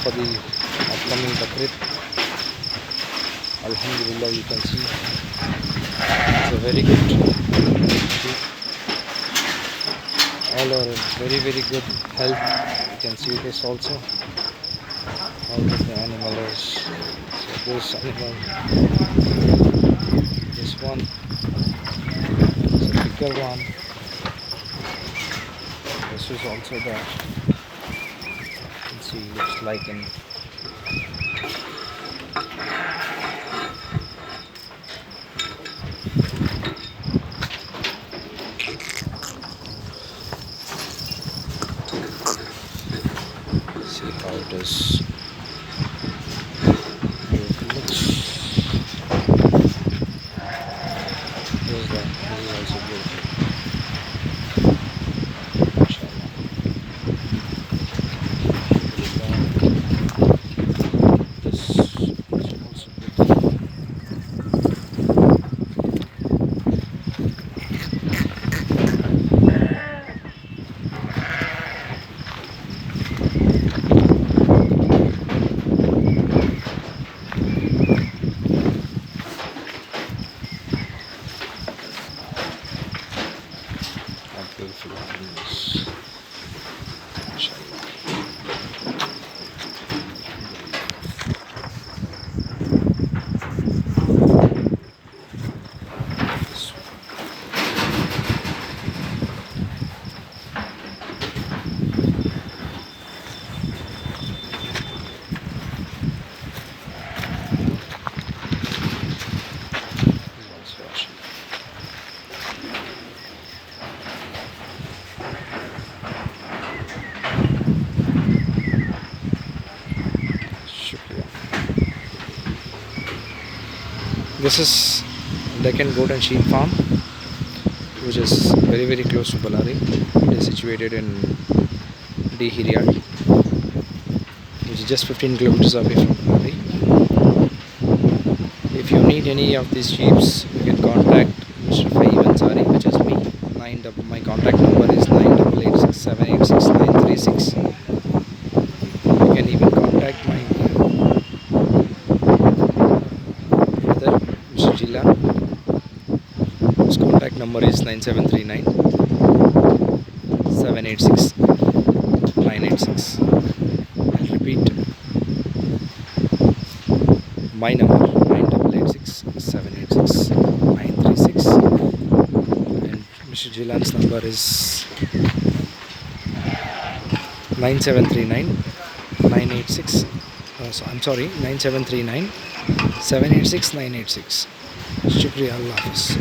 for the upcoming Bakrid. Alhamdulillah, you can see it's a very good. All are very good health. You can see this also. All of the animals. So this animal, this one is a bigger one. This is also there. You can see looks like in see how it is. This is also beautiful. Beautiful animals. Inshallah. This is Deccan Goat and Sheep Farm, which is very close to Bellary. It is situated in Deccan, which is just 15 kilometers away from Bellary. If you need any of these sheep, you can contact Mr. Faheem Ansari, which is me. My contact number is 9886786936. You can even contact my brother, Mr. Jeelan. His contact number is 9739 786 986. I'll repeat my number 9886 786 936, and Mr. Jeelan's number is 9739 986 I'm sorry 9739 786 986. Shukriya, Allah Hafiz.